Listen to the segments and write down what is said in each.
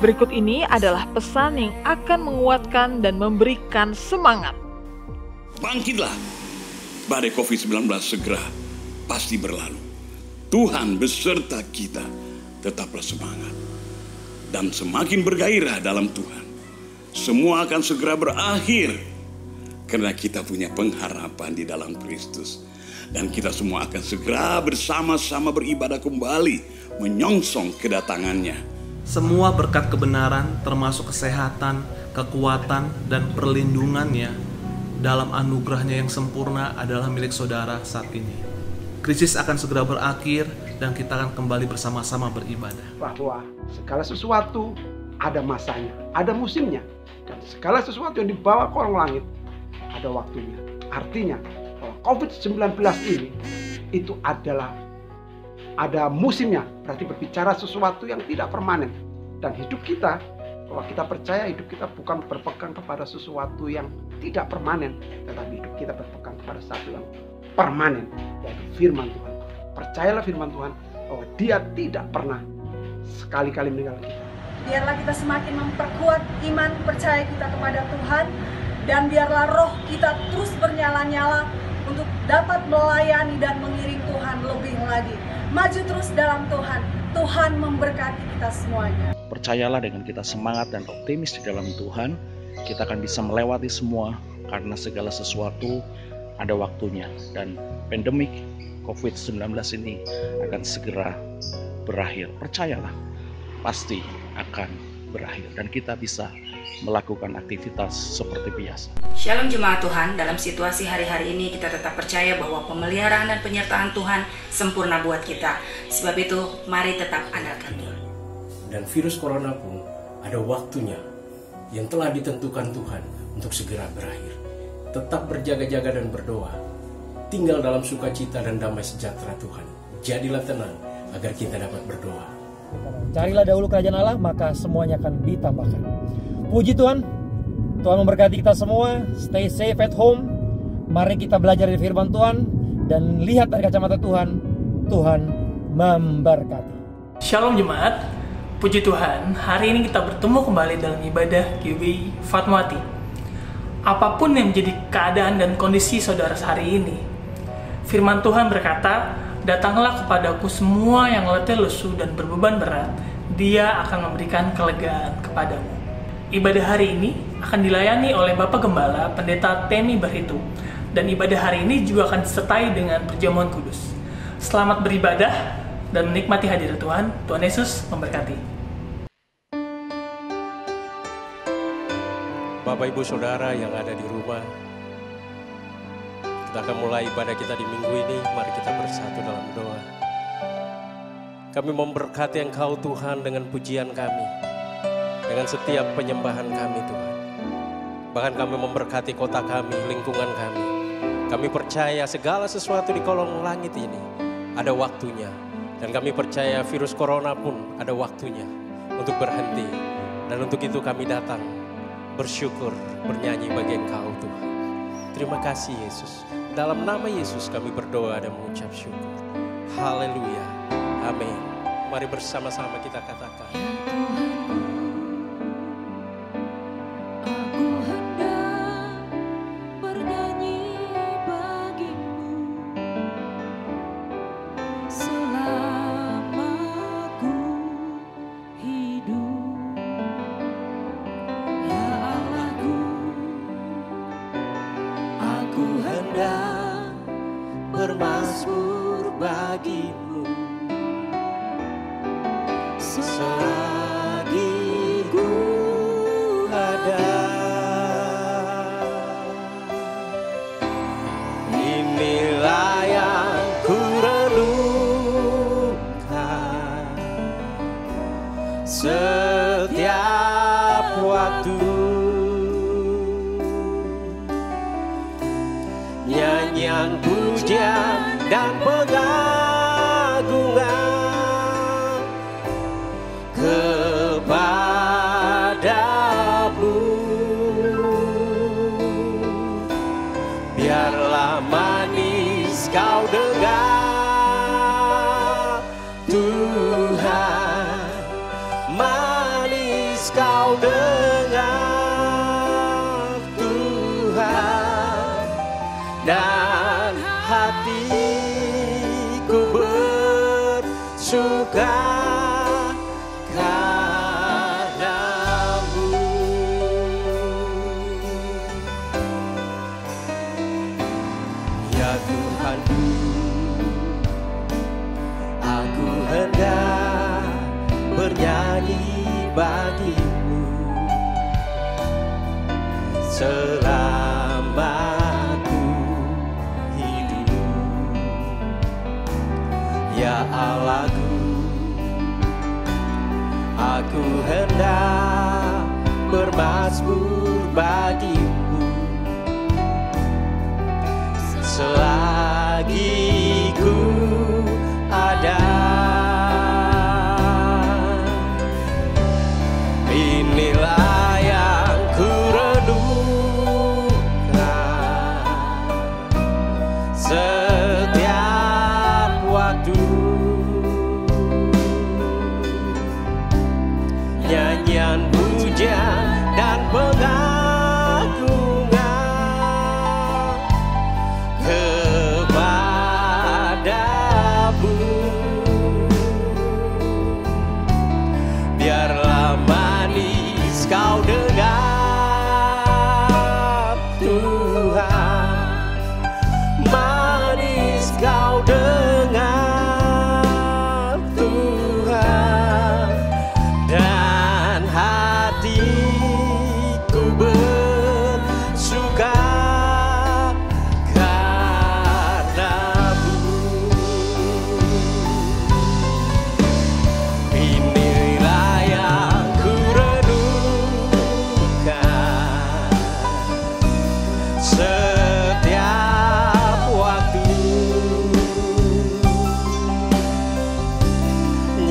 Berikut ini adalah pesan yang akan menguatkan dan memberikan semangat. Bangkitlah, badai COVID-19 segera pasti berlalu. Tuhan beserta kita, tetaplah semangat. Dan semakin bergairah dalam Tuhan. Semua akan segera berakhir. Karena kita punya pengharapan di dalam Kristus. Dan kita semua akan segera bersama-sama beribadah kembali, menyongsong kedatangannya. Semua berkat kebenaran termasuk kesehatan, kekuatan, dan perlindungannya dalam anugerahnya yang sempurna adalah milik saudara saat ini. Krisis akan segera berakhir dan kita akan kembali bersama-sama beribadah. Bahwa segala sesuatu ada masanya, ada musimnya. Dan segala sesuatu yang dibawa ke orang langit ada waktunya. Artinya bahwa COVID-19 ini itu adalah ada musimnya, berarti berbicara sesuatu yang tidak permanen. Dan hidup kita, kalau kita percaya hidup kita bukan berpegang kepada sesuatu yang tidak permanen, tetapi hidup kita berpegang kepada sesuatu yang permanen, yaitu firman Tuhan. Percayalah firman Tuhan bahwa Dia tidak pernah sekali-kali meninggalkan kita. Biarlah kita semakin memperkuat iman percaya kita kepada Tuhan, dan biarlah roh kita terus bernyala-nyala untuk dapat melayani dan mengiring Tuhan lebih lagi. Maju terus dalam Tuhan. Tuhan memberkati kita semuanya. Percayalah, dengan kita semangat dan optimis di dalam Tuhan, kita akan bisa melewati semua, karena segala sesuatu ada waktunya. Dan pandemik COVID-19 ini akan segera berakhir. Percayalah, pasti akan berakhir dan kita bisa melakukan aktivitas seperti biasa. Shalom jemaat Tuhan, dalam situasi hari-hari ini kita tetap percaya bahwa pemeliharaan dan penyertaan Tuhan sempurna buat kita. Sebab itu, mari tetap andalkan Tuhan. Dan virus corona pun ada waktunya yang telah ditentukan Tuhan untuk segera berakhir. Tetap berjaga-jaga dan berdoa. Tinggal dalam sukacita dan damai sejahtera Tuhan. Jadilah tenang agar kita dapat berdoa. Carilah dahulu kerajaan Allah, maka semuanya akan ditambahkan. Puji Tuhan, Tuhan memberkati kita semua. Stay safe at home. Mari kita belajar dari firman Tuhan dan lihat dari kacamata Tuhan. Tuhan memberkati. Shalom jemaat, puji Tuhan, hari ini kita bertemu kembali dalam ibadah GBI Fatmawati. Apapun yang menjadi keadaan dan kondisi saudara hari ini, firman Tuhan berkata, datanglah kepadaku semua yang letih lesu dan berbeban berat, Dia akan memberikan kelegaan kepadamu. Ibadah hari ini akan dilayani oleh Bapak Gembala Pendeta Temi Barhitu, dan ibadah hari ini juga akan disertai dengan perjamuan kudus. Selamat beribadah dan menikmati hadirat Tuhan. Tuhan Yesus memberkati. Bapak Ibu Saudara yang ada di rumah, kita akan mulai ibadah kita di minggu ini. Mari kita bersatu dalam doa. Kami memberkati Engkau Tuhan dengan pujian kami, dengan setiap penyembahan kami Tuhan. Bahkan kami memberkati kota kami, lingkungan kami. Kami percaya segala sesuatu di kolong langit ini ada waktunya. Dan kami percaya virus corona pun ada waktunya untuk berhenti. Dan untuk itu kami datang bersyukur, bernyanyi bagi Engkau Tuhan. Terima kasih Yesus. Dalam nama Yesus kami berdoa dan mengucap syukur. Haleluya. Amin. Mari bersama-sama kita katakan. Bermazmur bagimu selagi ku ada. Inilah yang ku renungkan setiap waktu. Nyanyian pujian dan pengagungan kepadamu. Biarlah manis kau dengar Tuhan, manis bersuka karena-Mu. Ya Tuhanku, aku hendak bernyanyi bagi-Mu selama ku hidup. Ya Allahku, aku hendak bermazmur bagi-Mu selagi ku ada. Inilah yang ku renungkan setiap waktu, nyanyian pujian dan pengagungan kepada-Mu. Biarlah manis kau dengar Tuhan, manis kau dengar Tuhan, dan hatiku bersuka karena-Mu. Inilah yang ku renungkan setiap waktu,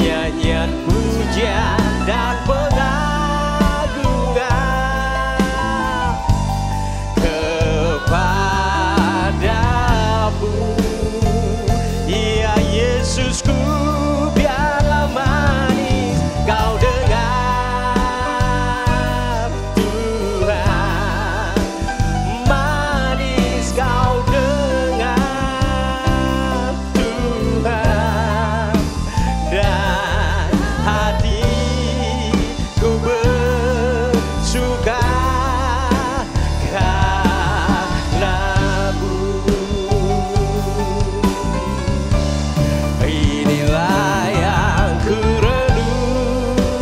nyanyian pujian dan pengagungan kepada-Mu. Ya Yesusku, biarlah manis kau dengar Tuhan, manis kau dengar Tuhan, dan hatiku bersuka karena-Mu. Inilah yang ku renungkan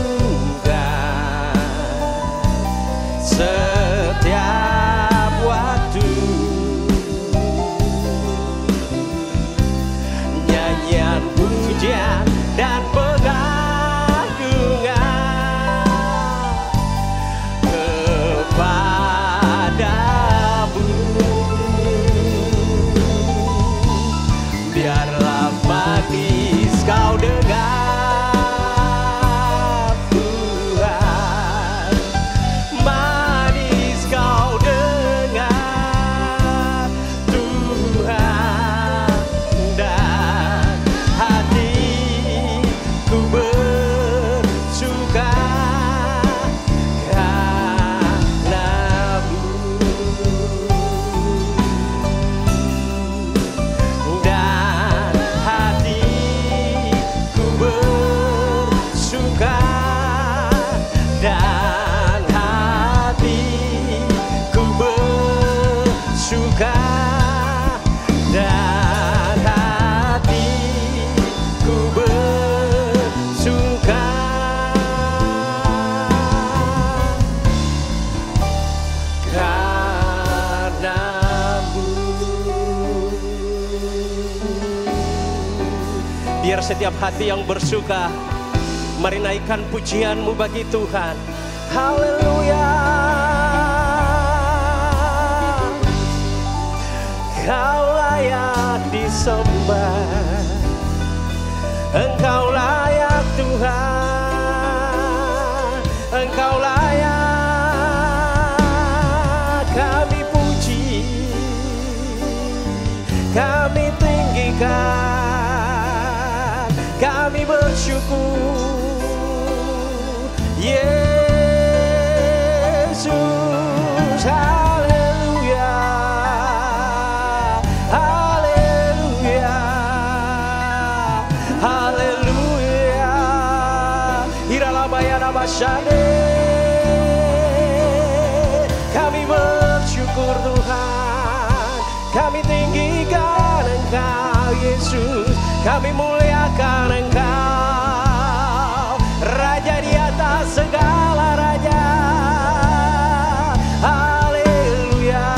setiap waktu, nyanyian pujian dan pengagungan kepada-Mu. Biarlah manis kau dengar Tuhan, manis kau dengar Tuhan, dan hatiku bersuka karena-Mu, dan hatiku bersuka, dan hatiku bersuka, dan hatiku bersuka karena-Mu. Biar setiap hati yang bersuka, mari naikkan pujian-Mu bagi Tuhan. Haleluya. Kau layak disembah, Engkau layak Tuhan, Engkau layak kami puji, kami tinggikan, kami bersyukur. Yesus, haleluya, haleluya, haleluya. Rabashane. Kami bersyukur Tuhan, kami tinggikan Engkau Yesus, kami muliakan Engkau, Raja di atas segala raja. Haleluya,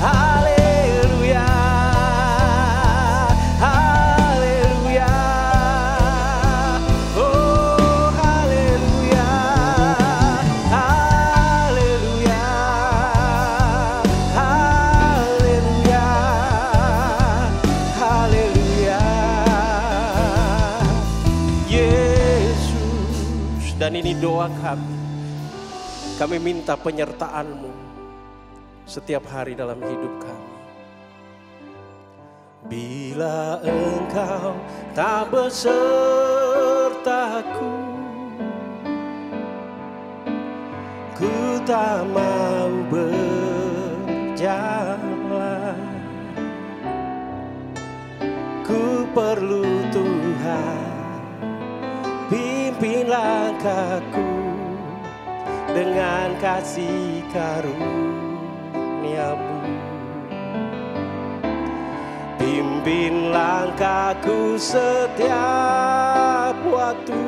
haleluya, haleluya. Oh haleluya, haleluya, haleluya, haleluya. Yesus, dan ini doa kami. Kami minta penyertaan-Mu setiap hari dalam hidup kami. Bila Engkau tak besertaku, ku tak mau berjalan. Ku perlu Tuhan, pimpin langkahku dengan kasih karunia-Mu. Pimpin langkahku setiap waktu,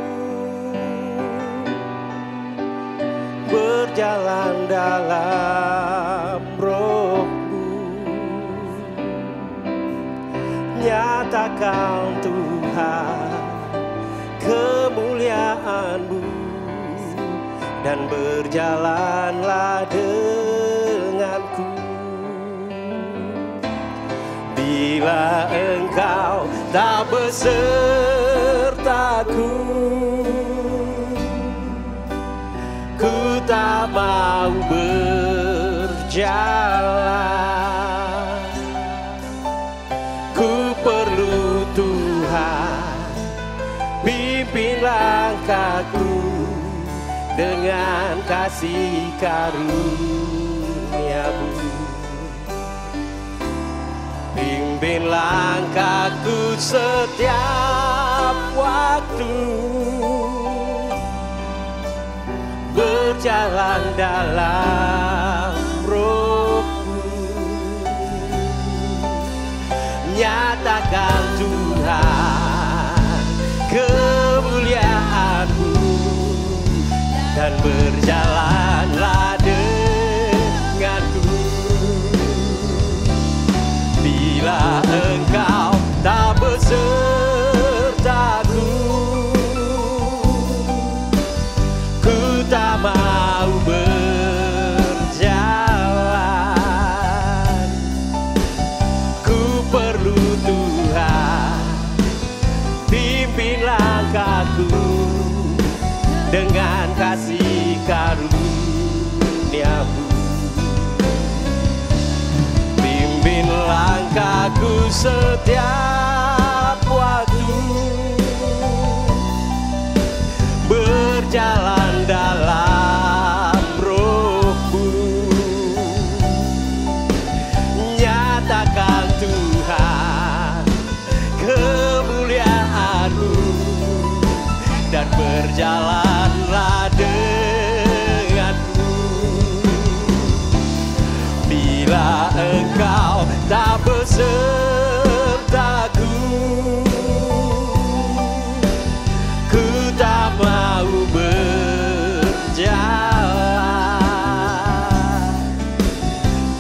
berjalan dalam Roh-Mu. Nyatakan Tuhan kemuliaan-Mu, dan berjalanlah denganku. Bila Engkau tak besertaku, ku tak mau berjalan. Ku perlu Tuhan, pimpin langkahku dengan kasih karunia-Mu. Pimpin langkahku setiap waktu, berjalan dalam Roh-Mu. Nyatakan Tuhan kemuliaan-Mu, dan berjalanlah denganku. Bila Engkau tak besertaku, ku tak mau berjalan. Ku perlu Tuhan, pimpin langkahku dengan kasih karunia-Mu. Pimpin langkahku setiap waktu, berjalan dalam Roh-Mu. Nyatakan Tuhan kemuliaan-Mu, dan berjalanlah denganku. Bila Engkau tak besertaku, ku tak mau berjalan.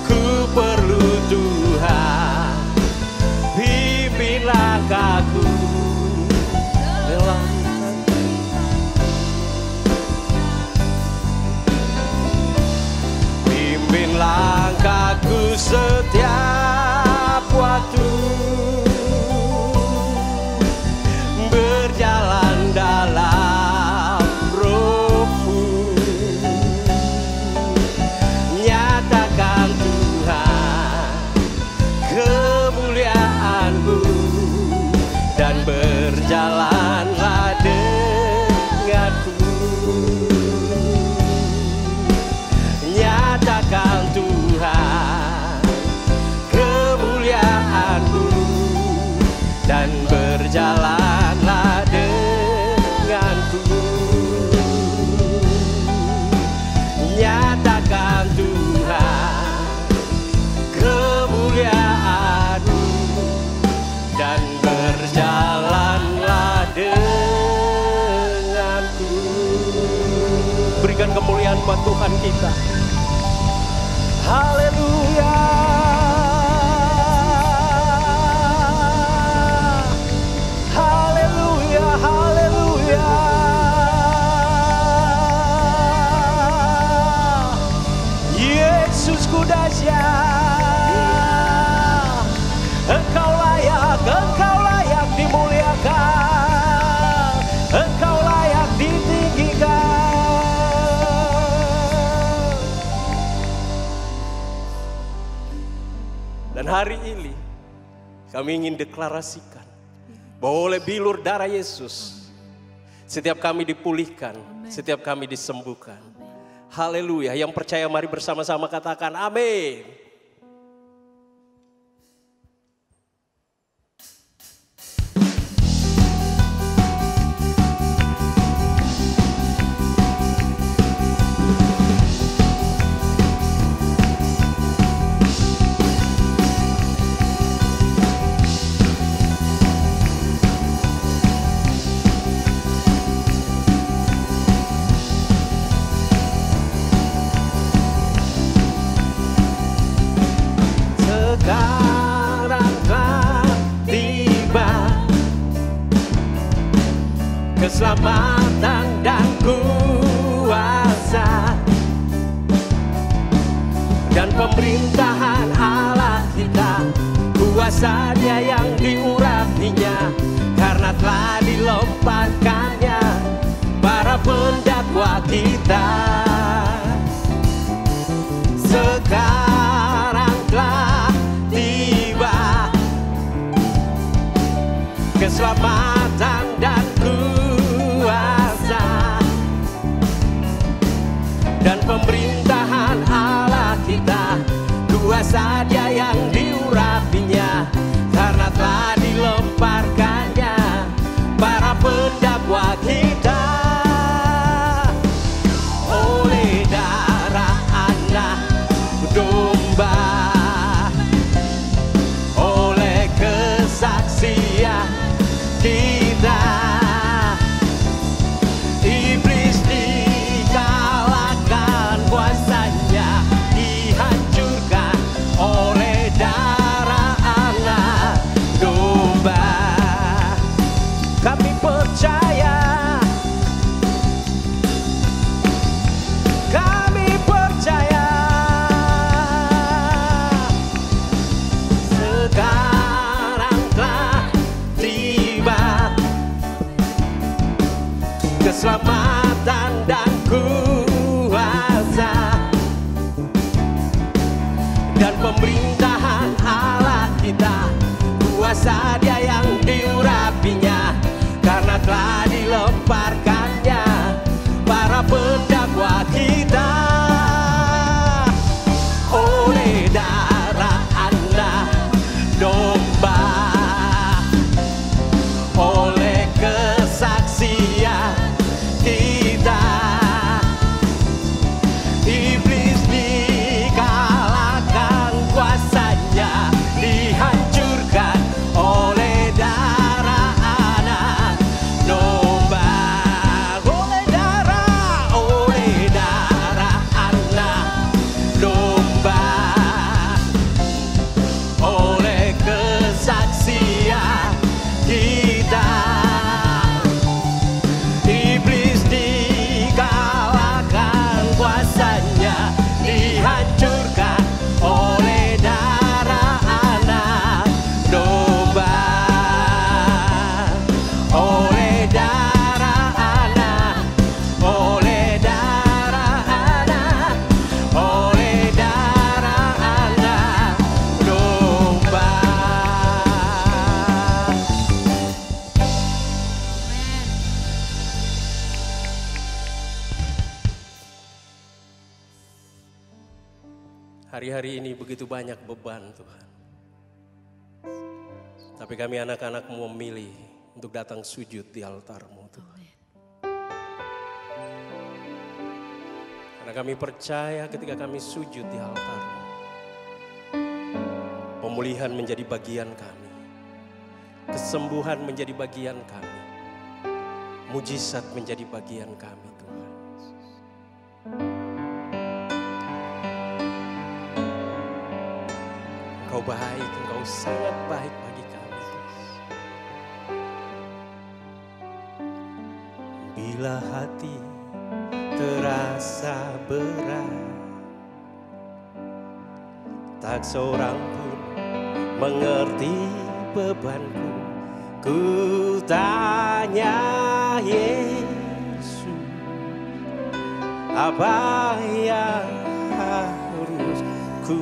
Ku perlu Tuhan, pimpin langkahku. menyembah Tuhan kita. Haleluya. Haleluya, haleluya. Yesusku dahsyat. Engkau layak dimuliakan. Engkau layak ditinggikan. Dan hari ini kami ingin deklarasikan bahwa oleh bilur darah Yesus setiap kami dipulihkan, setiap kami disembuhkan. Haleluya. Yang percaya mari bersama-sama katakan amin. Keselamatan dan kuasa dan pemerintahan Allah kita, kuasa Dia yang diurapinya, karena telah dilemparkannya para pendakwa kita. Sekarang telah tiba keselamatan dan dan pemerintahan Allah kita, kuasa Dia yang diurapinya, karena telah dilemparkannya para pendakwa kita. Oleh darah anak domba, oleh kesaksian kita, iblis dikalahkan, kuasanya dihancurkan oleh darah anak domba. Kami percaya, kami percaya, sekarang telah tiba keselamatan dan kuasa dan pemerintahan Allah kita, kuasa Dia yang diurapinya, karena telah dilemparkannya para pendakwa kita. Oleh darah anak domba, oleh kesaksian kita, iblis dikalahkan, kuasanya dihancurkan oleh darah anak domba. Oleh darah anak domba, oleh kesaksian kita, iblis dikalahkan, kuasanya dihancurkan oleh darah anak domba. Oleh darah anak, oleh darah anak, oleh darah anak domba. Hari-hari ini begitu banyak beban Tuhan. Tapi kami anak-anak-Mu memilih untuk datang sujud di altar-Mu Tuhan. Karena kami percaya ketika kami sujud di altar-Mu, pemulihan menjadi bagian kami. Kesembuhan menjadi bagian kami. Mujizat menjadi bagian kami Tuhan. Engkau baik, Engkau sangat baik bagi kami. Bila hati terasa berat, tak seorang pun mengerti bebanku. Ku tanya Yesus, apa yang harus ku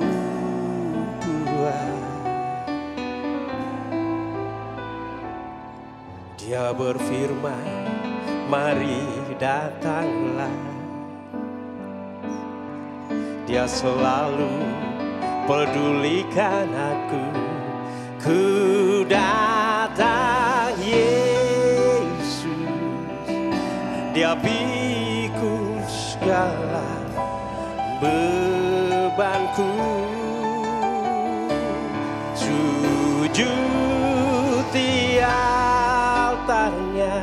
buat? Dia berfirman, mari datanglah. Dia selalu pedulikan aku. Ku datang Yesus, Dia pikul segala bebanku. Sujud di altarnya,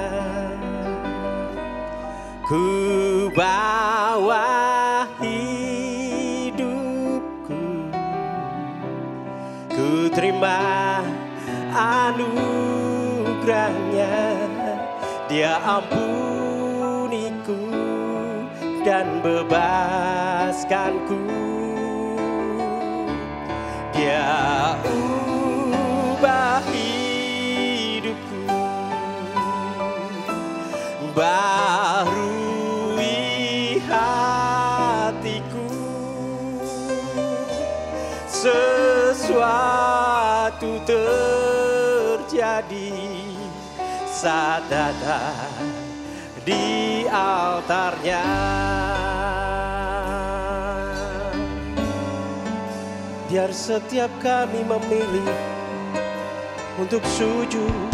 ku bawa hidupku, ku terima anugerahnya. Dia ampuniku dan bebaskanku. Dia ubah hidupku, barui hatiku. Sesuatu terjadi saat datang di altarnya. Biar setiap kami memilih untuk sujud,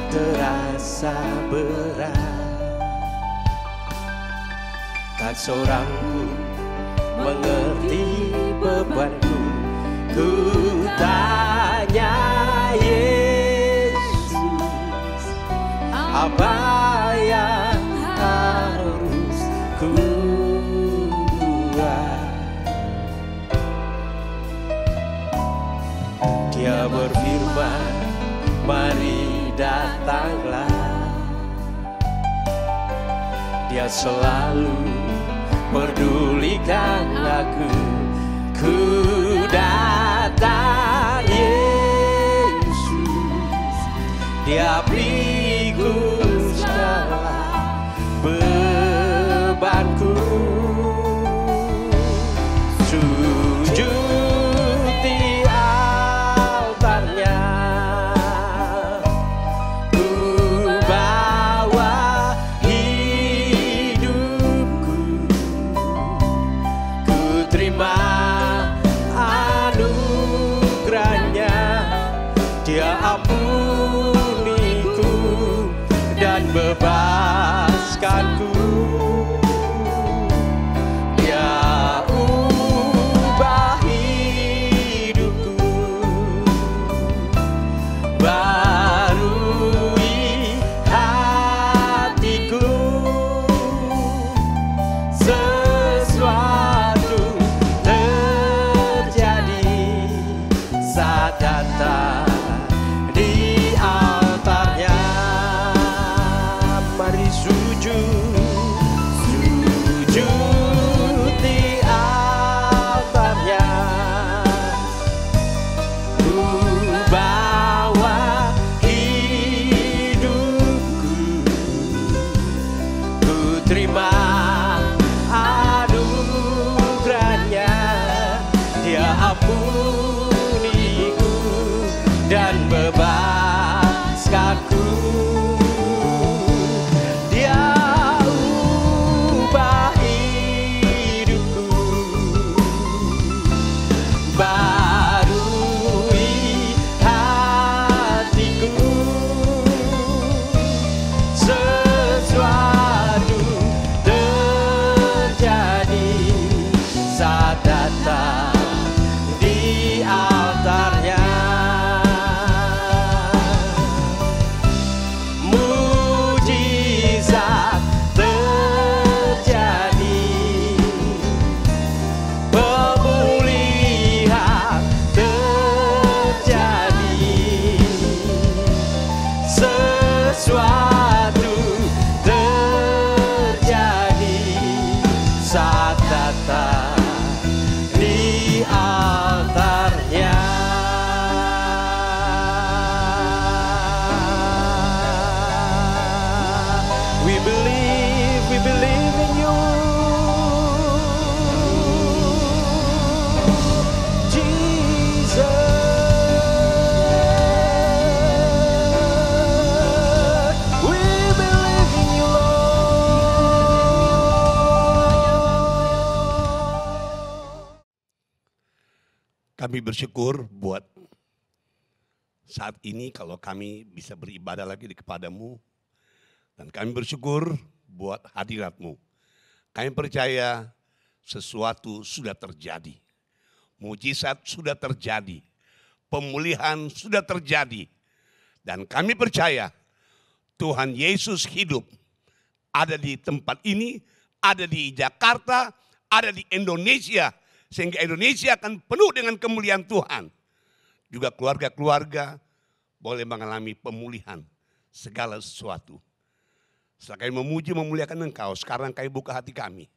terasa berat, tak seorang pun mengerti bebanku. Ku tanya Yesus, apa yang harus ku buat? Dia berfirman, mari datanglah. Dia selalu pedulikan aku. Ku datang Yesus, Dia pikul segala bebanku. Sujud di altarnya, ku bawa hidupku, ku terima anugerahnya. Dia ampuniku dan bebaskanku. Dia ubah hidupku, barui hatiku. Sesuatu terjadi saat datang di altarnya. Mari sujud, sujud di altarnya. Ku bawa hidupku, ku terima anugerahnya. Dia ampuniku dan bebaskanku. Dia ubah hidupku, barui hatiku. Sesuatu Kami bersyukur buat saat ini kalau kami bisa beribadah lagi kepadamu. Dan kami bersyukur buat hadiratmu. Kami percaya sesuatu sudah terjadi. Mujizat sudah terjadi. Pemulihan sudah terjadi. Dan kami percaya Tuhan Yesus hidup. Ada di tempat ini, ada di Jakarta, ada di Indonesia. Sehingga Indonesia akan penuh dengan kemuliaan Tuhan. Juga keluarga-keluarga boleh mengalami pemulihan segala sesuatu. Setelah kami memuji memuliakan Engkau, sekarang kami buka hati kami.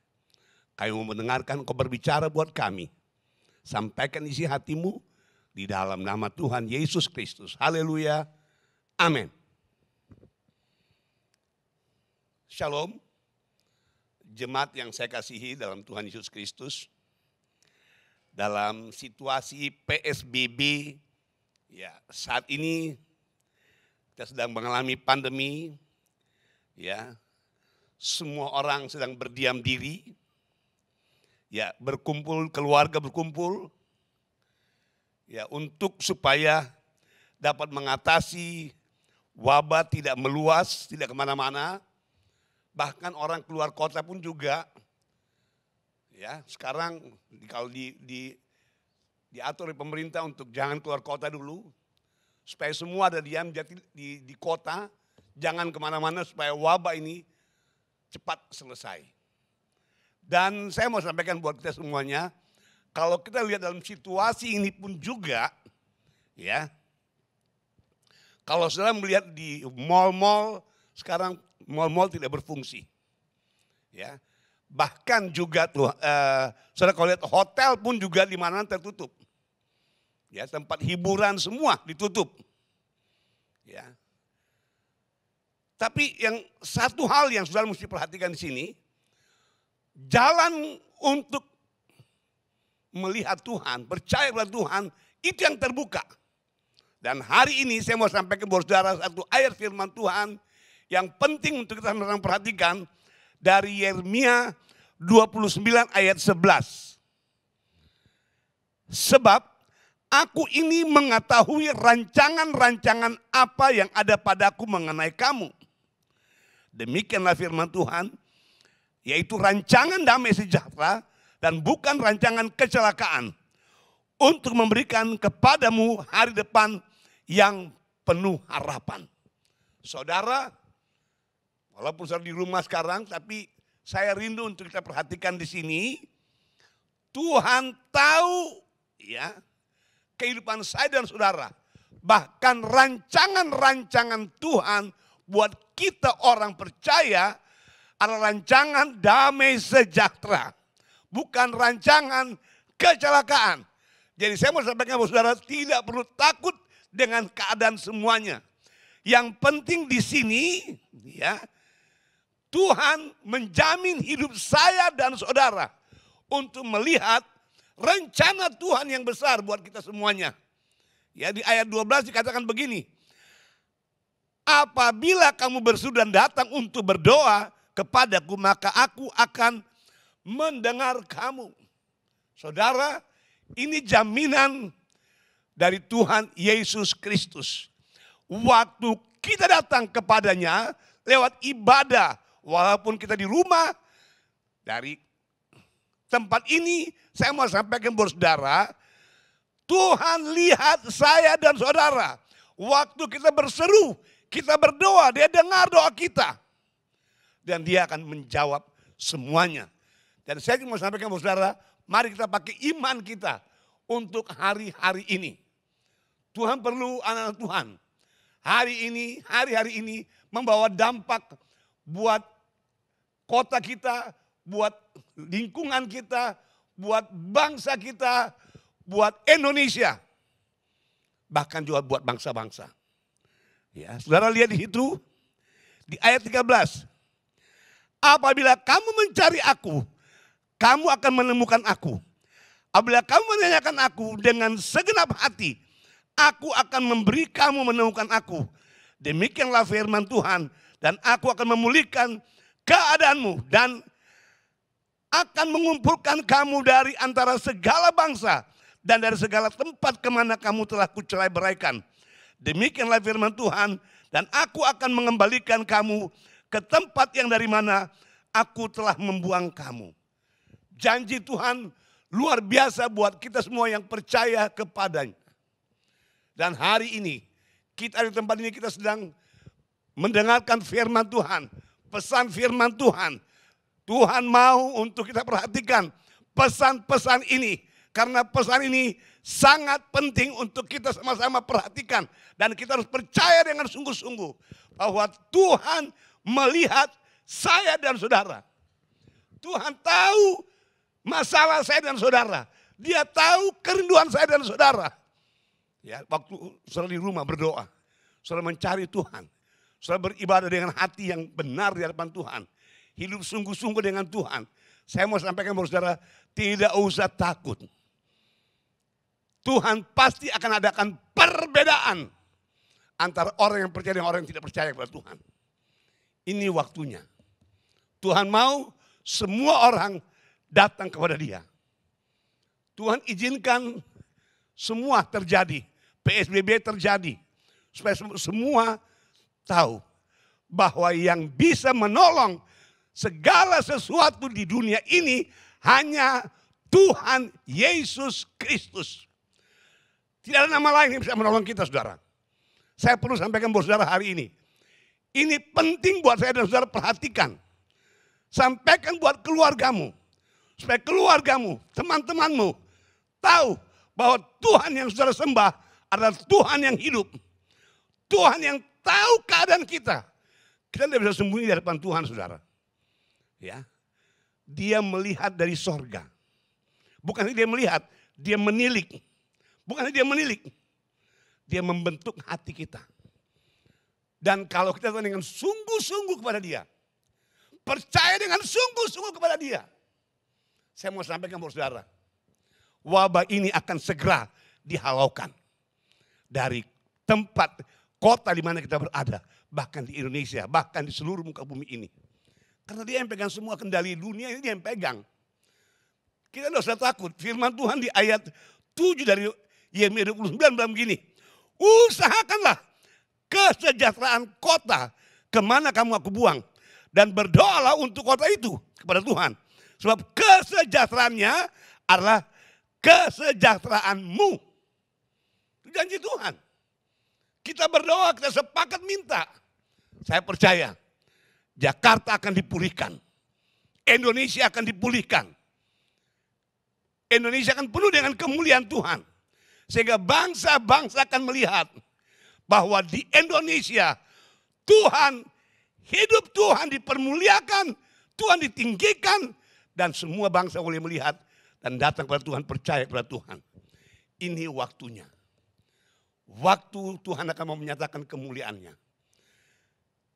Kami mau mendengarkan Engkau berbicara buat kami. Sampaikan isi hatimu di dalam nama Tuhan Yesus Kristus. Haleluya. Amin. Shalom. Jemaat yang saya kasihi dalam Tuhan Yesus Kristus. Dalam situasi PSBB, ya saat ini kita sedang mengalami pandemi, ya semua orang sedang berdiam diri, ya berkumpul, keluarga berkumpul, ya untuk supaya dapat mengatasi wabah tidak meluas, tidak kemana-mana, bahkan orang keluar kota pun juga. Ya, sekarang kalau diatur oleh pemerintah untuk jangan keluar kota dulu, supaya semua ada diam di kota, jangan kemana-mana supaya wabah ini cepat selesai. Dan saya mau sampaikan buat kita semuanya, kalau kita lihat dalam situasi ini pun juga, ya, kalau saudara melihat di mal-mal, sekarang mal-mal tidak berfungsi, ya. Bahkan juga tuh, saudara kalau lihat hotel pun juga di mana tertutup. Ya, tempat hiburan semua ditutup. Ya. Tapi yang satu hal yang saudara mesti perhatikan di sini, jalan untuk melihat Tuhan, percaya pada Tuhan, itu yang terbuka. Dan hari ini saya mau sampaikan buat saudara satu ayat firman Tuhan yang penting untuk kita perhatikan. Dari Yeremia 29 ayat 11. Sebab aku ini mengetahui rancangan-rancangan apa yang ada padaku mengenai kamu. Demikianlah firman Tuhan, yaitu rancangan damai sejahtera dan bukan rancangan kecelakaan. Untuk memberikan kepadamu hari depan yang penuh harapan. Saudara, walaupun saya di rumah sekarang, tapi saya rindu untuk kita perhatikan di sini. Tuhan tahu ya kehidupan saya dan saudara. Bahkan rancangan-rancangan Tuhan buat kita orang percaya adalah rancangan damai sejahtera. Bukan rancangan kecelakaan. Jadi saya mau sampaikan kepada saudara, tidak perlu takut dengan keadaan semuanya. Yang penting di sini ya, Tuhan menjamin hidup saya dan saudara untuk melihat rencana Tuhan yang besar buat kita semuanya. Ya, di ayat 12 dikatakan begini. Apabila kamu berseru dan datang untuk berdoa kepadaku, maka aku akan mendengar kamu. Saudara, ini jaminan dari Tuhan Yesus Kristus. Waktu kita datang kepadanya lewat ibadah, walaupun kita di rumah, dari tempat ini saya mau sampaikan buat saudara, Tuhan lihat saya dan saudara. Waktu kita berseru, kita berdoa, dia dengar doa kita. Dan dia akan menjawab semuanya. Dan saya mau sampaikan buat saudara, mari kita pakai iman kita untuk hari-hari ini. Tuhan perlu anak-anak Tuhan. Hari-hari ini membawa dampak buat kota kita, buat lingkungan kita, buat bangsa kita, buat Indonesia. Bahkan juga buat bangsa-bangsa. Ya, saudara lihat di situ, di ayat 13. Apabila kamu mencari aku, kamu akan menemukan aku. Apabila kamu menanyakan aku dengan segenap hati, aku akan memberi kamu menemukan aku. Demikianlah firman Tuhan. Dan aku akan memulihkan keadaanmu. Dan akan mengumpulkan kamu dari antara segala bangsa. dan dari segala tempat kemana kamu telah kucerai-beraikan. Demikianlah firman Tuhan, dan aku akan mengembalikan kamu ke tempat yang dari mana aku telah membuang kamu. Janji Tuhan luar biasa buat kita semua yang percaya kepadanya. Dan hari ini, kita di tempat ini kita sedang mendengarkan firman Tuhan, pesan firman Tuhan. Tuhan mau untuk kita perhatikan pesan-pesan ini. Karena pesan ini sangat penting untuk kita sama-sama perhatikan. Dan kita harus percaya dengan sungguh-sungguh bahwa Tuhan melihat saya dan saudara. Tuhan tahu masalah saya dan saudara. Dia tahu kerinduan saya dan saudara. Ya, waktu saudara di rumah berdoa, saudara mencari Tuhan, saudara beribadah dengan hati yang benar di hadapan Tuhan, hidup sungguh-sungguh dengan Tuhan. Saya mau sampaikan kepada saudara, tidak usah takut. Tuhan pasti akan adakan perbedaan antara orang yang percaya dan orang yang tidak percaya kepada Tuhan. Ini waktunya. Tuhan mau semua orang datang kepada Dia. Tuhan izinkan semua terjadi. PSBB terjadi. Supaya semua tahu bahwa yang bisa menolong segala sesuatu di dunia ini hanya Tuhan Yesus Kristus. Tidak ada nama lain yang bisa menolong kita, saudara. Saya perlu sampaikan buat saudara hari ini. Ini penting buat saya dan saudara perhatikan. Sampaikan buat keluargamu. Supaya keluargamu, teman-temanmu tahu bahwa Tuhan yang saudara sembah adalah Tuhan yang hidup. Tuhan yang tahu keadaan kita. Kita tidak bisa sembunyi di hadapan Tuhan, saudara. Ya, Dia melihat dari sorga. Bukan hanya dia melihat, dia menilik. Bukan hanya dia menilik, dia membentuk hati kita. Dan kalau kita dengan sungguh-sungguh kepada Dia, percaya dengan sungguh-sungguh kepada Dia, saya mau sampaikan kepada saudara, wabah ini akan segera dihalaukan dari tempat kota di mana kita berada, bahkan di Indonesia, bahkan di seluruh muka bumi ini. Karena Dia yang pegang semua kendali dunia ini, Dia yang pegang. Kita tidak usah takut. Firman Tuhan di ayat 7 dari Yeremia 29 bilang begini, usahakanlah kesejahteraan kota kemana kamu aku buang, dan berdoalah untuk kota itu kepada Tuhan. Sebab kesejahteraannya adalah kesejahteraanmu. Itu janji Tuhan. Kita berdoa, kita sepakat minta. Saya percaya Jakarta akan dipulihkan. Indonesia akan dipulihkan. Indonesia akan penuh dengan kemuliaan Tuhan. Sehingga bangsa-bangsa akan melihat bahwa di Indonesia Tuhan, hidup Tuhan dipermuliakan, Tuhan ditinggikan, dan semua bangsa boleh melihat dan datang kepada Tuhan, percaya kepada Tuhan. Ini waktunya. Waktu Tuhan akan menyatakan kemuliaannya.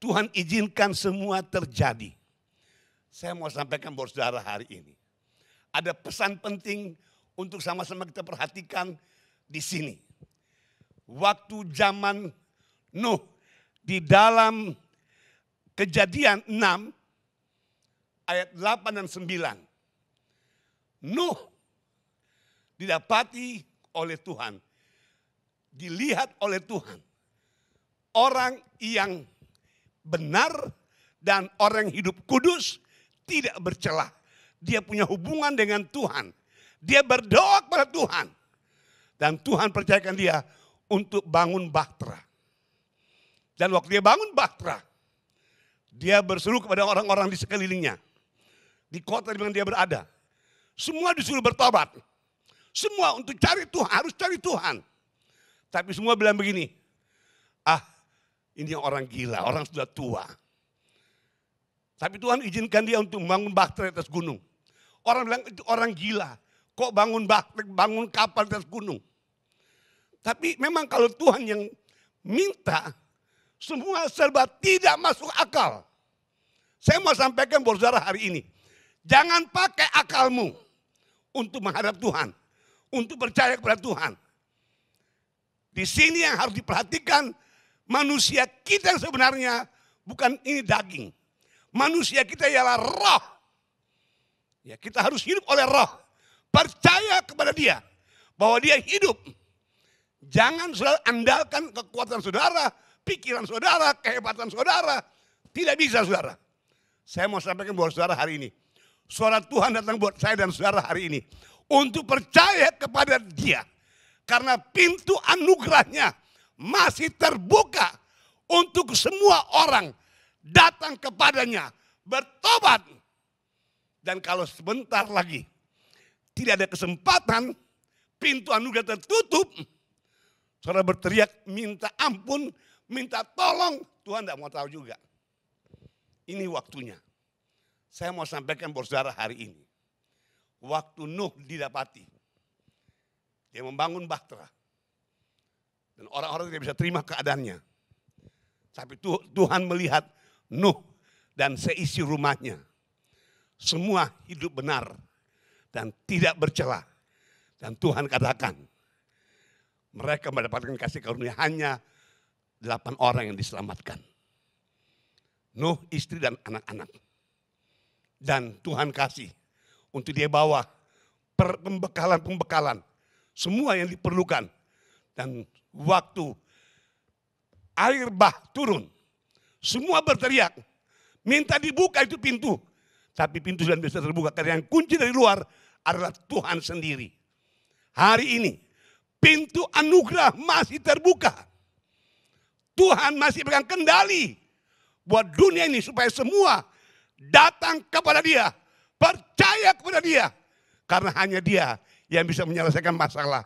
Tuhan izinkan semua terjadi. Saya mau sampaikan buat saudara hari ini. Ada pesan penting untuk sama-sama kita perhatikan di sini. Waktu zaman Nuh di dalam Kejadian 6 ayat 8 dan 9. Nuh didapati oleh Tuhan, dilihat oleh Tuhan. Orang yang benar dan orang yang hidup kudus, tidak bercelah. Dia punya hubungan dengan Tuhan. Dia berdoa kepada Tuhan. Dan Tuhan percayakan dia untuk bangun bahtera. Dan waktu dia bangun bahtera, dia berseru kepada orang-orang di sekelilingnya. Di kota di mana dia berada. Semua disuruh bertobat. Semua untuk cari Tuhan, harus cari Tuhan. Tapi semua bilang begini, ini orang gila, orang sudah tua. Tapi Tuhan izinkan dia untuk membangun bahtera di atas gunung. Orang bilang itu orang gila, kok bangun bahtera, bangun kapal di atas gunung. Tapi memang kalau Tuhan yang minta, semua serba tidak masuk akal. Saya mau sampaikan buat saudara hari ini. Jangan pakai akalmu untuk menghadap Tuhan. Untuk percaya kepada Tuhan. Di sini yang harus diperhatikan, manusia kita yang sebenarnya bukan ini daging. Manusia kita ialah roh. Ya, kita harus hidup oleh roh. Percaya kepada Dia. bahwa dia hidup. Jangan saudara andalkan kekuatan saudara, pikiran saudara, kehebatan saudara. Tidak bisa saudara. Saya mau sampaikan buat saudara hari ini. Suara Tuhan datang buat saya dan saudara hari ini. Untuk percaya kepada dia. Karena pintu anugerahnya masih terbuka untuk semua orang datang kepadanya, bertobat. Dan kalau sebentar lagi tidak ada kesempatan, pintu anugerah tertutup, saudara berteriak minta ampun, minta tolong, Tuhan tidak mau tahu juga. Ini waktunya. Saya mau sampaikan buat saudara hari ini. Waktu Nuh didapati, dia membangun bahtera. Dan orang-orang tidak bisa terima keadaannya. Tapi Tuhan melihat Nuh dan seisi rumahnya. Semua hidup benar dan tidak bercela. Dan Tuhan katakan, mereka mendapatkan kasih karunia hanya 8 orang yang diselamatkan. Nuh, istri dan anak-anak. Dan Tuhan kasih untuk dia bawa pembekalan-pembekalan. Semua yang diperlukan. Dan waktu air bah turun. Semua berteriak. Minta dibuka itu pintu. Tapi pintu sudah bisa terbuka. Karena yang kunci dari luar adalah Tuhan sendiri. Hari ini pintu anugerah masih terbuka. Tuhan masih pegang kendali buat dunia ini supaya semua datang kepada dia. Percaya kepada dia. Karena hanya dia yang bisa menyelesaikan masalah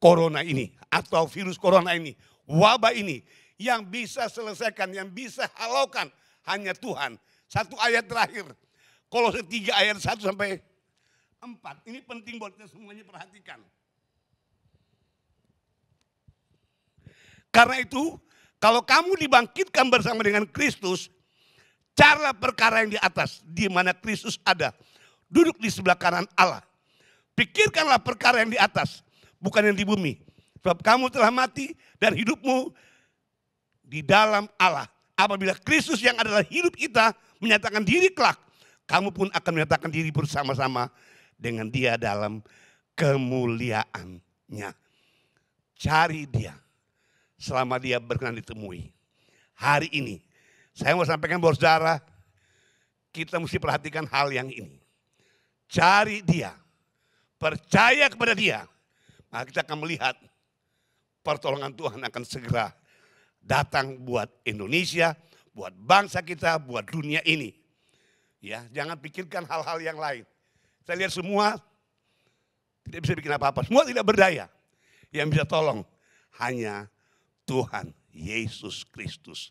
corona ini. Atau virus corona ini. Wabah ini. Yang bisa selesaikan, yang bisa halaukan hanya Tuhan. Satu ayat terakhir. Kolose 3 ayat 1 sampai 4. Ini penting buat kita semuanya perhatikan. Karena itu, kalau kamu dibangkitkan bersama dengan Kristus, carilah perkara yang di atas, di mana Kristus ada, duduk di sebelah kanan Allah. Pikirkanlah perkara yang di atas, bukan yang di bumi. Sebab kamu telah mati dan hidupmu di dalam Allah. Apabila Kristus yang adalah hidup kita menyatakan diri kelak, kamu pun akan menyatakan diri bersama-sama dengan dia dalam kemuliaannya. Cari dia selama dia berkenan ditemui. Hari ini, saya mau sampaikan buat saudara, kita mesti perhatikan hal yang ini. Cari dia, percaya kepada dia, maka kita akan melihat pertolongan Tuhan akan segera datang buat Indonesia, buat bangsa kita, buat dunia ini. Ya, jangan pikirkan hal-hal yang lain. Saya lihat semua tidak bisa bikin apa-apa, semua tidak berdaya. Yang bisa tolong hanya Tuhan Yesus Kristus.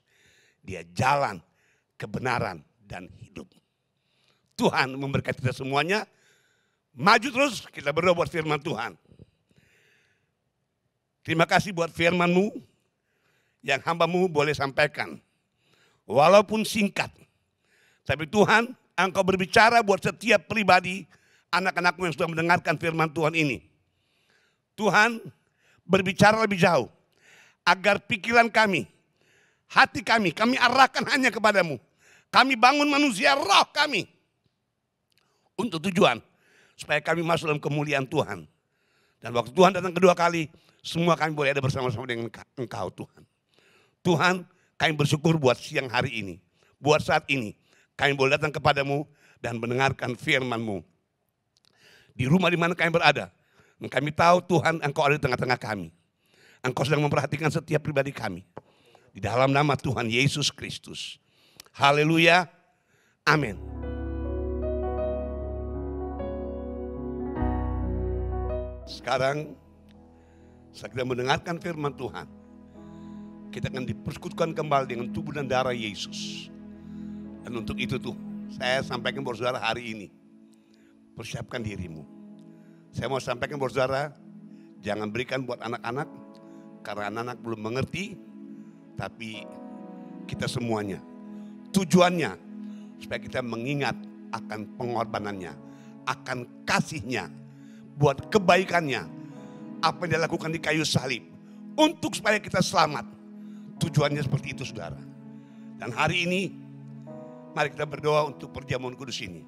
Dia jalan, kebenaran, dan hidup. Tuhan memberkati kita semuanya. Maju terus, kita berdoa buat firman Tuhan. Terima kasih buat firman-Mu yang hamba-Mu boleh sampaikan. Walaupun singkat. Tapi Tuhan, Engkau berbicara buat setiap pribadi anak-anak-Mu yang sudah mendengarkan firman Tuhan ini. Tuhan berbicara lebih jauh. Agar pikiran kami, hati kami arahkan hanya kepadamu. Kami bangun manusia roh kami. Untuk tujuan, supaya kami masuk dalam kemuliaan Tuhan. Dan waktu Tuhan datang kedua kali, semua kami boleh ada bersama-sama dengan Engkau Tuhan. Tuhan, kami bersyukur buat siang hari ini. Buat saat ini, kami boleh datang kepadamu dan mendengarkan firman-Mu. Di rumah di mana kami berada, dan kami tahu Tuhan Engkau ada di tengah-tengah kami. Engkau sedang memperhatikan setiap pribadi kami. Di dalam nama Tuhan Yesus Kristus. Haleluya. Amin. Sekarang, saat kita mendengarkan firman Tuhan, kita akan dipersekutukan kembali dengan tubuh dan darah Yesus. Dan untuk itu tuh, saya sampaikan buat saudara hari ini. Persiapkan dirimu. Saya mau sampaikan buat saudara, jangan berikan buat anak-anak, karena anak-anak belum mengerti, tapi kita semuanya. Tujuannya, supaya kita mengingat akan pengorbanannya, akan kasihnya, buat kebaikannya, apa yang dia lakukan di kayu salib, untuk supaya kita selamat. Tujuannya seperti itu saudara. Dan hari ini, mari kita berdoa untuk perjamuan kudus ini.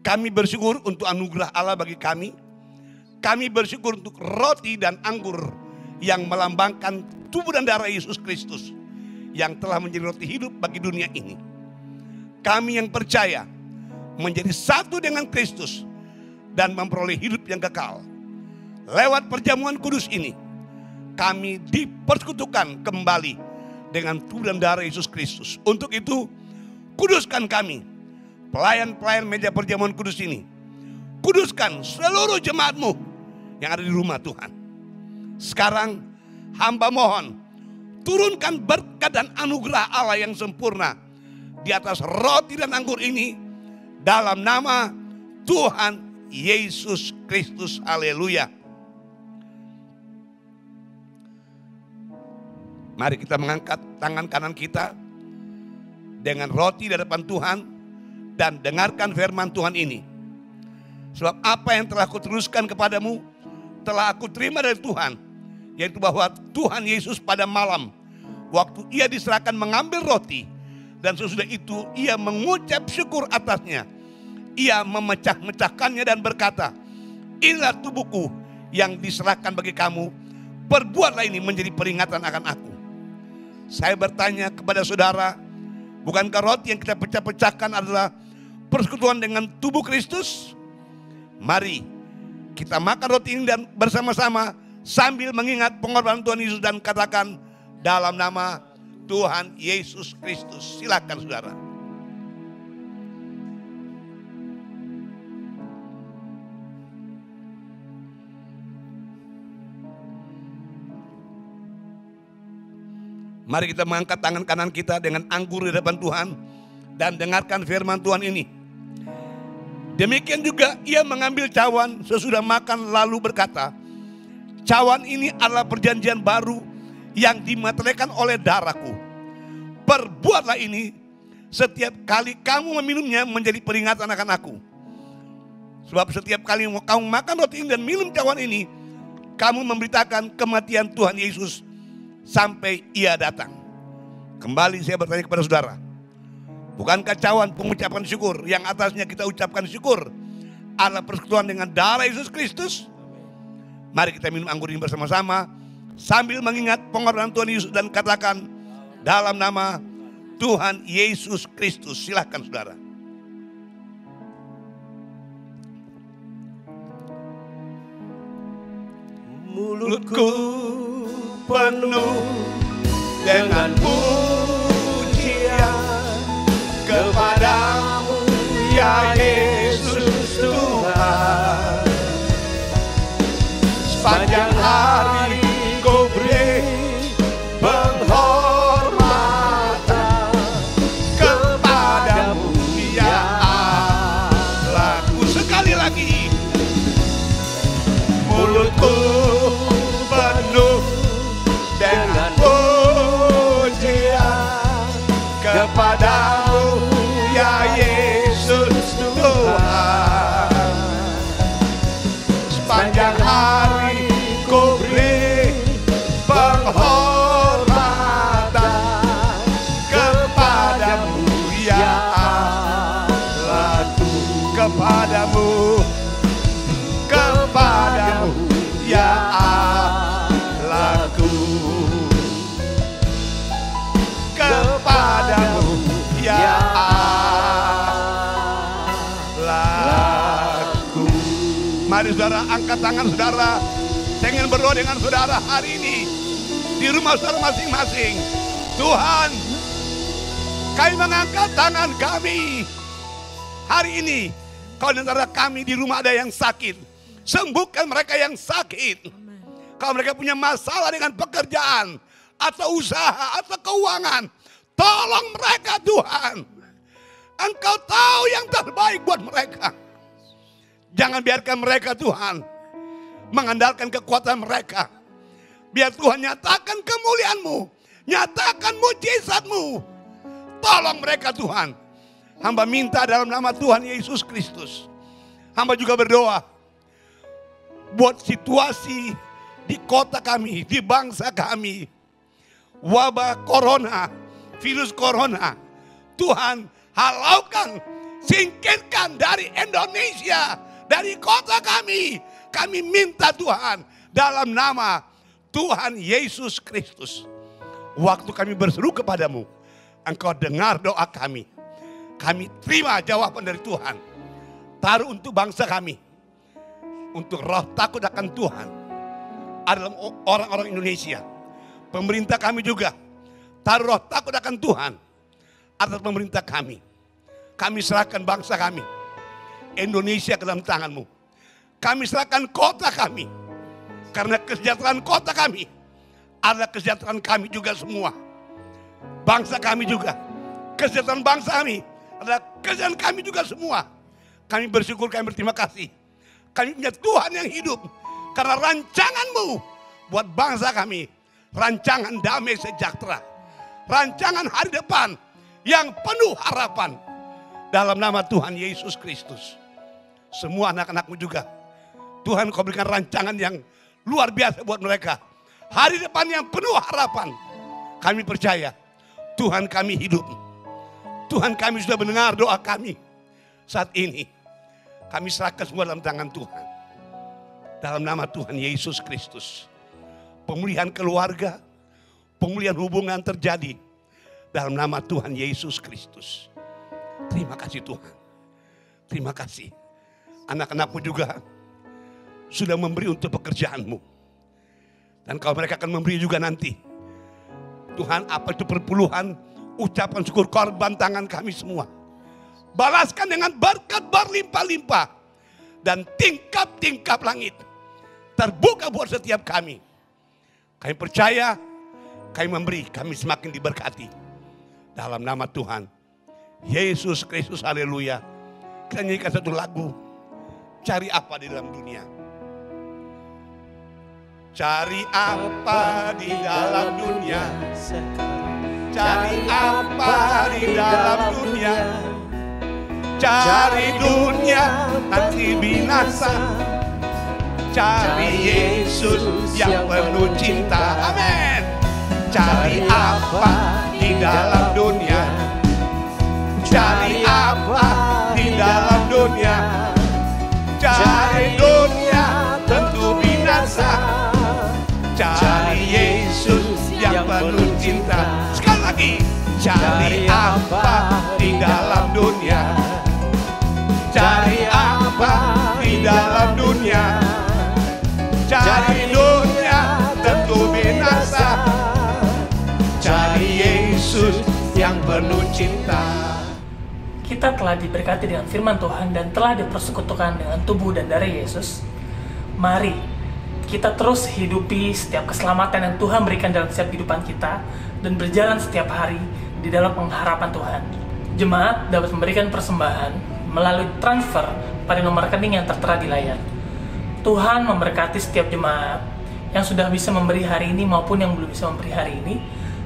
Kami bersyukur untuk anugerah Allah bagi kami, kami bersyukur untuk roti dan anggur yang melambangkan tubuh dan darah Yesus Kristus yang telah menjadi roti hidup bagi dunia ini. Kami yang percaya menjadi satu dengan Kristus dan memperoleh hidup yang kekal. Lewat perjamuan kudus ini, kami dipersekutukan kembali dengan tubuh dan darah Yesus Kristus. Untuk itu, kuduskan kami, pelayan-pelayan meja perjamuan kudus ini. Kuduskan seluruh jemaat-Mu yang ada di rumah Tuhan. Sekarang hamba mohon, turunkan berkat dan anugerah Allah yang sempurna di atas roti dan anggur ini dalam nama Tuhan Yesus Kristus. Haleluya. Mari kita mengangkat tangan kanan kita dengan roti di hadapan Tuhan dan dengarkan firman Tuhan ini. Sebab apa yang telah aku teruskan kepadamu telah aku terima dari Tuhan, yaitu bahwa Tuhan Yesus pada malam waktu ia diserahkan mengambil roti, dan sesudah itu ia mengucap syukur atasnya. Ia memecah-mecahkannya dan berkata, inilah tubuhku yang diserahkan bagi kamu. Perbuatlah ini menjadi peringatan akan aku. Saya bertanya kepada saudara, bukankah roti yang kita pecah-pecahkan adalah persekutuan dengan tubuh Kristus? Mari kita makan roti ini dan bersama-sama sambil mengingat pengorbanan Tuhan Yesus dan katakan dalam nama Tuhan Yesus Kristus. Silakan saudara. Mari kita mengangkat tangan kanan kita dengan anggur di hadapan Tuhan dan dengarkan firman Tuhan ini. Demikian juga ia mengambil cawan sesudah makan lalu berkata, cawan ini adalah perjanjian baru yang dimateraikan oleh darahku. Perbuatlah ini setiap kali kamu meminumnya menjadi peringatan akan aku. Sebab setiap kali kamu makan roti ini dan minum cawan ini, kamu memberitakan kematian Tuhan Yesus sampai ia datang. Kembali saya bertanya kepada saudara, bukankah cawan pengucapan syukur yang atasnya kita ucapkan syukur adalah persekutuan dengan darah Yesus Kristus? Mari kita minum anggur ini bersama-sama sambil mengingat pengorbanan Tuhan Yesus dan katakan dalam nama Tuhan Yesus Kristus. Silakan saudara. Mulutku penuh dengan pujian kepadamu ya Yesus Tuhan. Sepanjang hari ku beri penghormatan kepadamu ya Allahku. Sekali lagi, mulutku penuh dengan pujian kepadamu ya Yesus Tuhan. Sepanjang hari ku beri penghormatan kepadamu ya Allahku. Kepadamu ya Allahku. Kepadamu ya Allahku. Mari saudara angkat tangan saudara. Saya ingin berdoa dengan saudara hari ini di rumah saudara masing-masing. Tuhan, kami mengangkat tangan kami hari ini. Kalau di antara kami di rumah ada yang sakit, sembuhkan mereka yang sakit. Kalau mereka punya masalah dengan pekerjaan atau usaha atau keuangan, tolong mereka Tuhan. Engkau tahu yang terbaik buat mereka. Jangan biarkan mereka Tuhan mengandalkan kekuatan mereka. Biar Tuhan nyatakan kemuliaan-Mu, nyatakan mujizat-Mu. Tolong mereka Tuhan. Hamba minta dalam nama Tuhan Yesus Kristus. Hamba juga berdoa buat situasi di kota kami, di bangsa kami. Wabah corona, virus corona. Tuhan halaukan, singkirkan dari Indonesia, dari kota kami, kami minta Tuhan dalam nama Tuhan Yesus Kristus. Waktu kami berseru kepadamu, Engkau dengar doa kami. Kami terima jawaban dari Tuhan. Taruh untuk bangsa kami, untuk roh takut akan Tuhan adalah orang-orang Indonesia. Pemerintah kami juga taruh roh takut akan Tuhan atas pemerintah kami. Kami serahkan bangsa kami, Indonesia, ke dalam tangan-Mu. Kami serahkan kota kami, karena kesejahteraan kota kami adalah kesejahteraan kami juga semua. Bangsa kami juga, kesejahteraan bangsa kami adalah kesejahteraan kami juga semua. Kami bersyukur, kami berterima kasih. Kami punya Tuhan yang hidup, karena rancangan-Mu buat bangsa kami, rancangan damai sejahtera, rancangan hari depan yang penuh harapan. Dalam nama Tuhan Yesus Kristus, semua anak-anak-Mu juga, Tuhan, Kau berikan rancangan yang luar biasa buat mereka. Hari depan yang penuh harapan. Kami percaya Tuhan kami hidup. Tuhan kami sudah mendengar doa kami. Saat ini kami serahkan semua dalam tangan Tuhan. Dalam nama Tuhan Yesus Kristus, pemulihan keluarga, pemulihan hubungan terjadi dalam nama Tuhan Yesus Kristus. Terima kasih Tuhan. Terima kasih. Anak-anak-Mu juga sudah memberi untuk pekerjaan-Mu. Dan kalau mereka akan memberi juga nanti. Tuhan, apa itu perpuluhan, ucapan syukur, korban tangan kami semua. Balaskan dengan berkat berlimpah-limpah. Dan tingkap-tingkap langit terbuka buat setiap kami. Kami percaya, kami memberi, kami semakin diberkati. Dalam nama Tuhan Yesus Kristus, haleluya. Kita nyanyikan satu lagu, cari apa di dalam dunia. Cari apa di dalam dunia, cari apa di dalam dunia. Cari dunia nanti binasa, cari Yesus yang penuh cinta. Amin. Cari apa di dalam dunia, cari apa di dalam dunia. Cari dunia tentu binasa, cari Yesus yang penuh cinta. Sekali lagi, cari apa di dalam dunia, cari apa di dalam dunia. Cari dunia tentu binasa, cari Yesus yang penuh cinta. Kita telah diberkati dengan firman Tuhan dan telah dipersekutukan dengan tubuh dan darah Yesus. Mari kita terus hidupi setiap keselamatan yang Tuhan berikan dalam setiap kehidupan kita dan berjalan setiap hari di dalam pengharapan Tuhan. Jemaat dapat memberikan persembahan melalui transfer pada nomor rekening yang tertera di layar. Tuhan memberkati setiap jemaat yang sudah bisa memberi hari ini maupun yang belum bisa memberi hari ini.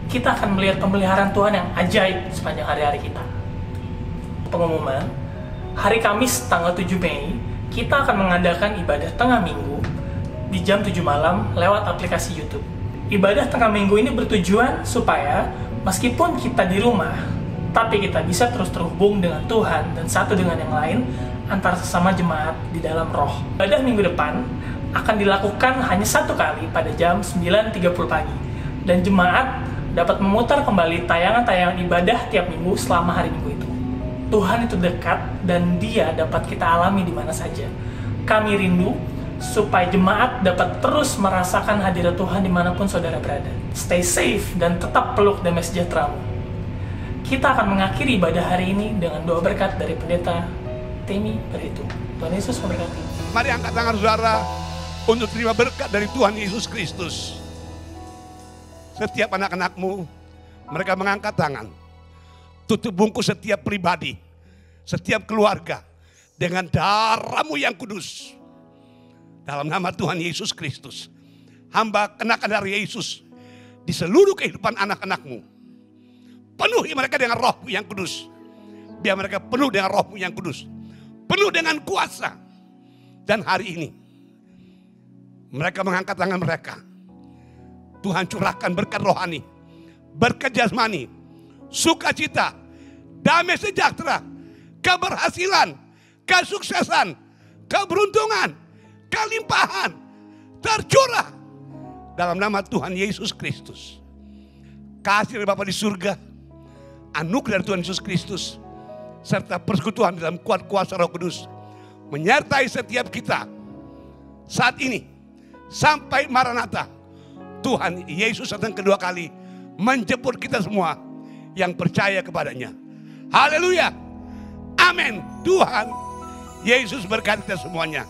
Kita akan melihat pemeliharaan Tuhan yang ajaib sepanjang hari-hari kita. Pengumuman, hari Kamis tanggal 7 Mei, kita akan mengadakan ibadah tengah minggu di jam 7 malam lewat aplikasi YouTube. Ibadah tengah minggu ini bertujuan supaya meskipun kita di rumah, tapi kita bisa terus terhubung dengan Tuhan dan satu dengan yang lain antara sesama jemaat di dalam roh. Ibadah minggu depan akan dilakukan hanya satu kali pada jam 9.30 pagi. Dan jemaat dapat memutar kembali tayangan-tayangan ibadah tiap minggu selama hari minggu itu. Tuhan itu dekat dan Dia dapat kita alami di mana saja. Kami rindu supaya jemaat dapat terus merasakan hadirat Tuhan dimanapun saudara berada. Stay safe dan tetap peluk damai sejahtera-Mu. Kita akan mengakhiri ibadah hari ini dengan doa berkat dari Pendeta Temi Beritu. Tuhan Yesus memberkati. Mari angkat tangan saudara untuk terima berkat dari Tuhan Yesus Kristus. Setiap anak-anak-Mu, mereka mengangkat tangan. Tutup bungkus setiap pribadi, setiap keluarga dengan darah-Mu yang kudus. Dalam nama Tuhan Yesus Kristus, hamba kenakan darah Yesus di seluruh kehidupan anak-anak-Mu. Penuhi mereka dengan roh-Mu yang kudus. Biar mereka penuh dengan roh-Mu yang kudus, penuh dengan kuasa. Dan hari ini mereka mengangkat tangan mereka. Tuhan curahkan berkat rohani, berkat jasmani, sukacita, damai sejahtera, keberhasilan, kesuksesan, keberuntungan, kelimpahan tercurah dalam nama Tuhan Yesus Kristus. Kasih dari Bapa di surga, anugerah dari Tuhan Yesus Kristus, serta persekutuan dalam kuat kuasa Roh Kudus menyertai setiap kita saat ini sampai Maranatha. Tuhan Yesus datang kedua kali menjemput kita semua yang percaya kepadanya. Haleluya. Amin. Tuhan Yesus berkati kita semuanya.